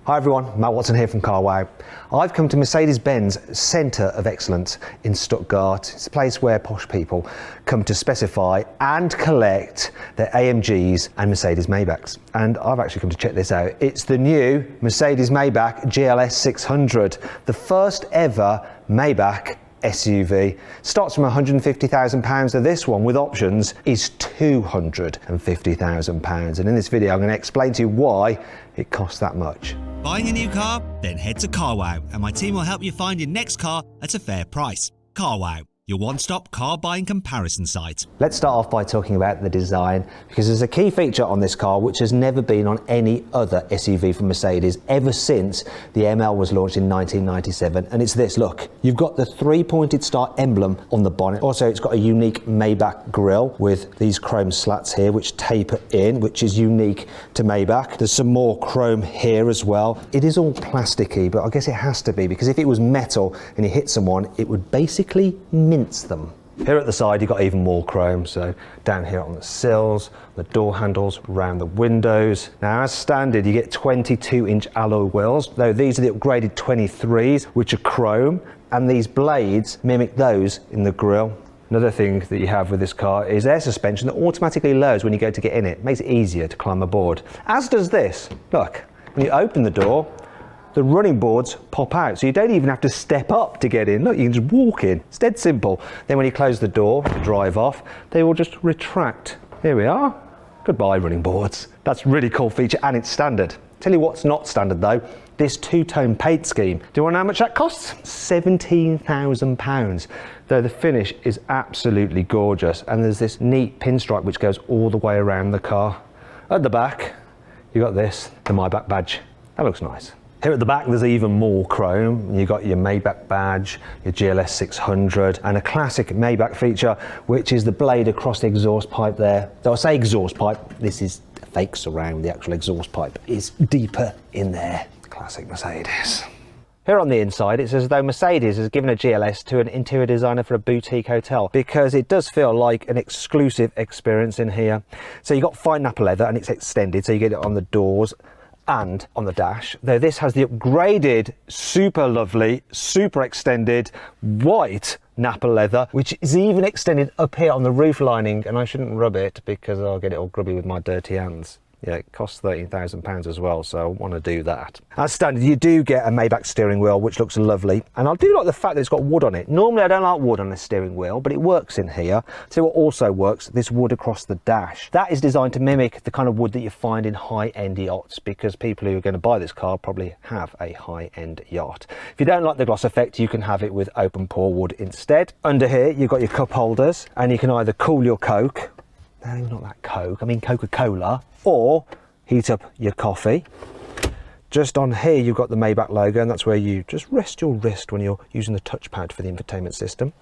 Hi everyone, Matt Watson here from Carwow. I've come to Mercedes-Benz Centre of Excellence in Stuttgart. It's a place where posh people come to specify and collect their AMGs and Mercedes Maybachs. And I've actually come to check this out. It's the new Mercedes Maybach GLS600, the first ever Maybach SUV. Starts from £150,000, so this one with options is £250,000. And in this video I'm going to explain to you why it costs that much. Buying a new car? Then head to Carwow and my team will help you find your next car at a fair price. Carwow, your one-stop car buying comparison site. Let's start off by talking about the design, because there's a key feature on this car which has never been on any other SUV from Mercedes ever since the ML was launched in 1997, and it's this. Look, you've got the three-pointed star emblem on the bonnet. Also, it's got a unique Maybach grille with these chrome slats here which taper in, which is unique to Maybach. There's some more chrome here as well. It is all plasticky, but I guess it has to be, because if it was metal and you hit someone, it would basically mince them. Here at the side you've got even more chrome, so down here on the sills, the door handles, around the windows. Now as standard you get 22-inch alloy wheels, though these are the upgraded 23s which are chrome, and these blades mimic those in the grille. Another thing that you have with this car is air suspension that automatically lowers when you go to get in it. It makes it easier to climb aboard. As does this. Look, when you open the door, the running boards pop out, so you don't even have to step up to get in. Look, you can just walk in. It's dead simple. Then when you close the door to drive off, they will just retract. Here we are. Goodbye, running boards. That's a really cool feature, and it's standard. Tell you what's not standard though, this two-tone paint scheme. Do you want to know how much that costs? £17,000. Though the finish is absolutely gorgeous, and there's this neat pinstripe which goes all the way around the car. At the back, you got this, the Maybach badge. That looks nice. Here at the back there's even more chrome. You've got your Maybach badge, your GLS600, and a classic Maybach feature which is the blade across the exhaust pipe there. Though I say exhaust pipe, this is fake surround. The actual exhaust pipe is deeper in there. Classic Mercedes. Here on the inside, it's as though Mercedes has given a GLS to an interior designer for a boutique hotel, because it does feel like an exclusive experience in here. So you've got fine nappa leather and it's extended, so you get it on the doors and on the dash, though this has the upgraded, super lovely, super extended white nappa leather, which is even extended up here on the roof lining, and I shouldn't rub it because I'll get it all grubby with my dirty hands. Yeah, it costs £13,000 as well, so I want to do that. As standard, you do get a Maybach steering wheel, which looks lovely. And I do like the fact that it's got wood on it. Normally, I don't like wood on a steering wheel, but it works in here. See what also works? This wood across the dash. That is designed to mimic the kind of wood that you find in high-end yachts, because people who are going to buy this car probably have a high-end yacht. If you don't like the gloss effect, you can have it with open pore wood instead. Under here, you've got your cup holders, and you can either cool your Coke. No, not that Coke, I mean Coca-Cola, or heat up your coffee. Just on here you've got the Maybach logo, and that's where you just rest your wrist when you're using the touchpad for the infotainment system.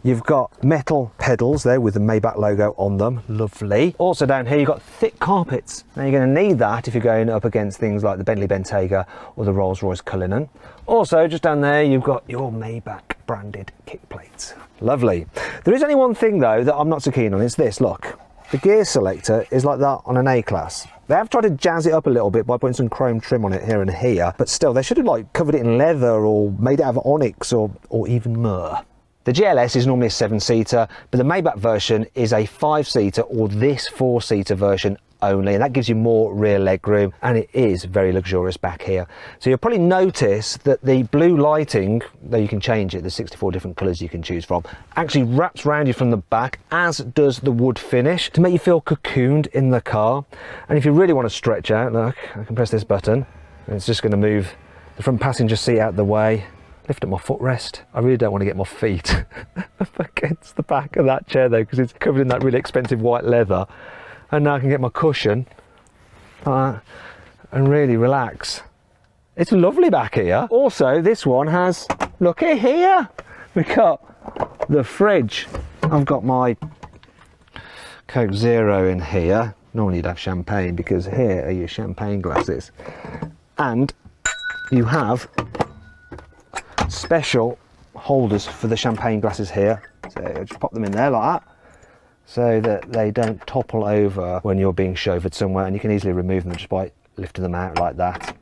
You've got metal pedals there with the Maybach logo on them, lovely. Also down here you've got thick carpets. Now you're going to need that if you're going up against things like the Bentley Bentayga or the Rolls-Royce Cullinan. Also just down there you've got your Maybach branded kick plates. Lovely. There is only one thing though that I'm not so keen on, it's this, look. The gear selector is like that on an A-Class. They have tried to jazz it up a little bit by putting some chrome trim on it here and here, but still, they should have like covered it in leather or made it out of onyx or even myrrh. The GLS is normally a 7-seater, but the Maybach version is a 5-seater, or this 4-seater version only, and that gives you more rear leg room, and it is very luxurious back here. So you'll probably notice that the blue lighting, though you can change it, there's 64 different colours you can choose from, actually wraps around you from the back, as does the wood finish, to make you feel cocooned in the car. And if you really want to stretch out, look, I can press this button and it's just going to move the front passenger seat out the way, lift up my footrest. I really don't want to get my feet up against the back of that chair though, because it's covered in that really expensive white leather. And now I can get my cushion and really relax. It's lovely back here. Also, this one has, look at here, we've got the fridge. I've got my Coke Zero in here. Normally you'd have champagne, because here are your champagne glasses. And you have special holders for the champagne glasses here. So just pop them in there like that, so that they don't topple over when you're being chauffeured somewhere, and you can easily remove them just by lifting them out like that.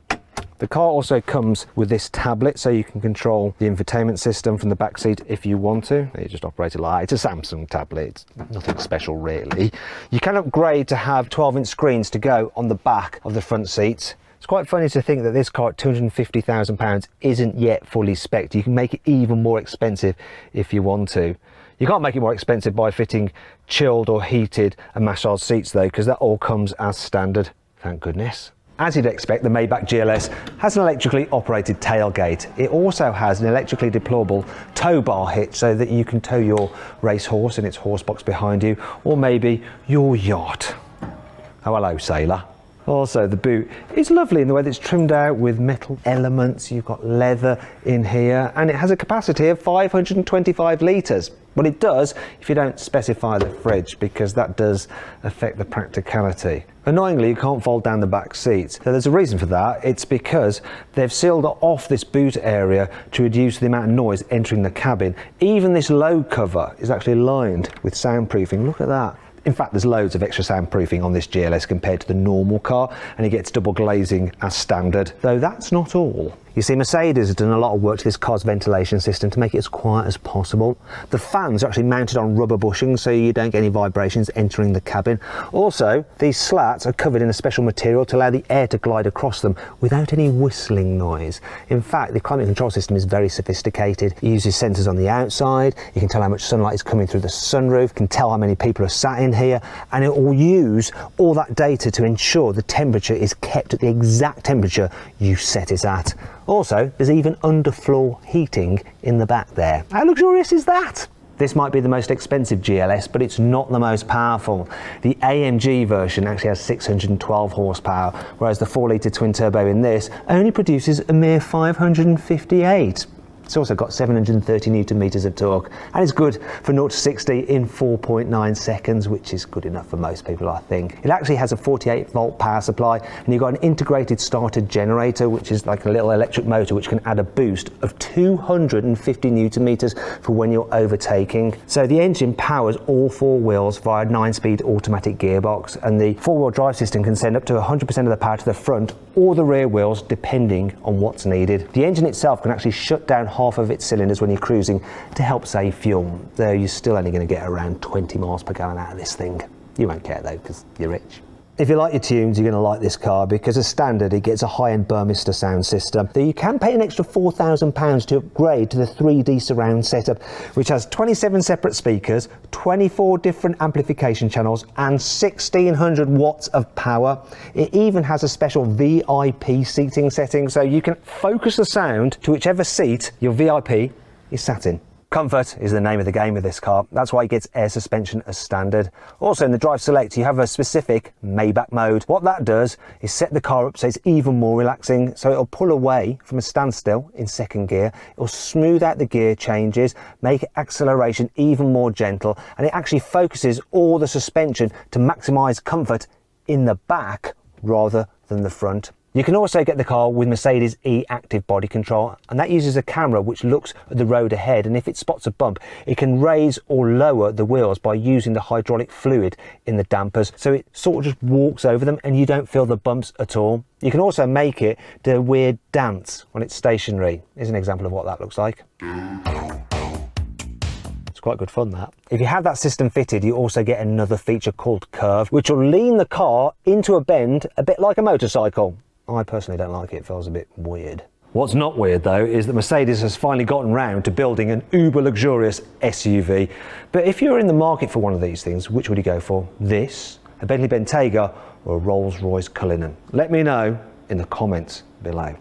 The car also comes with this tablet, so you can control the infotainment system from the back seat if you want to. You just operate it like it's a Samsung tablet, it's nothing special really. You can upgrade to have 12-inch screens to go on the back of the front seats. It's quite funny to think that this car at £250,000 isn't yet fully spec'd. You can make it even more expensive if you want to. You can't make it more expensive by fitting chilled or heated and massage seats though, because that all comes as standard, thank goodness. As you'd expect, the Maybach GLS has an electrically operated tailgate. It also has an electrically deployable tow bar hitch so that you can tow your racehorse in its horse box behind you, or maybe your yacht. Oh, hello, sailor. Also, the boot is lovely in the way that it's trimmed out with metal elements. You've got leather in here, and it has a capacity of 525 litres. Well, it does if you don't specify the fridge, because that does affect the practicality. Annoyingly, you can't fold down the back seats. So there's a reason for that. It's because they've sealed off this boot area to reduce the amount of noise entering the cabin. Even this load cover is actually lined with soundproofing. Look at that. In fact, there's loads of extra soundproofing on this GLS compared to the normal car, and it gets double glazing as standard, though that's not all. You see, Mercedes has done a lot of work to this car's ventilation system to make it as quiet as possible. The fans are actually mounted on rubber bushings so you don't get any vibrations entering the cabin. Also, these slats are covered in a special material to allow the air to glide across them without any whistling noise. In fact, the climate control system is very sophisticated. It uses sensors on the outside, you can tell how much sunlight is coming through the sunroof, you can tell how many people are sat in here, and it will use all that data to ensure the temperature is kept at the exact temperature you set it at. Also, there's even underfloor heating in the back there. How luxurious is that? This might be the most expensive GLS, but it's not the most powerful. The AMG version actually has 612 horsepower, whereas the 4-litre twin-turbo in this only produces a mere 558. It's also got 730 newton meters of torque, and it's good for 0 to 60 in 4.9 seconds, which is good enough for most people, I think. It actually has a 48 volt power supply, and you've got an integrated starter generator, which is like a little electric motor which can add a boost of 250 newton meters for when you're overtaking. So the engine powers all four wheels via a 9-speed automatic gearbox, and the four-wheel drive system can send up to 100% of the power to the front or the rear wheels, depending on what's needed. The engine itself can actually shut down half of its cylinders when you're cruising to help save fuel, though you're still only going to get around 20 miles per gallon out of this thing. You won't care though, because you're rich. If you like your tunes, you're going to like this car, because as standard it gets a high-end Burmester sound system, though you can pay an extra £4,000 to upgrade to the 3D surround setup, which has 27 separate speakers, 24 different amplification channels and 1600 watts of power. It even has a special VIP seating setting, so you can focus the sound to whichever seat your VIP is sat in. Comfort is the name of the game with this car. That's why it gets air suspension as standard. Also in the Drive Select you have a specific Maybach mode. What that does is set the car up so it's even more relaxing, so it'll pull away from a standstill in second gear. It'll smooth out the gear changes, make acceleration even more gentle, and it actually focuses all the suspension to maximise comfort in the back rather than the front. You can also get the car with Mercedes E-Active body control, and that uses a camera which looks at the road ahead, and if it spots a bump it can raise or lower the wheels by using the hydraulic fluid in the dampers, so it sort of just walks over them and you don't feel the bumps at all. You can also make it do a weird dance when it's stationary. Here's an example of what that looks like. It's quite good fun, that. If you have that system fitted, you also get another feature called Curve, which will lean the car into a bend a bit like a motorcycle. I personally don't like it, feels a bit weird. What's not weird though is that Mercedes has finally gotten round to building an uber luxurious SUV. But if you're in the market for one of these things, which would you go for? This, a Bentley Bentayga, or a Rolls-Royce Cullinan? Let me know in the comments below.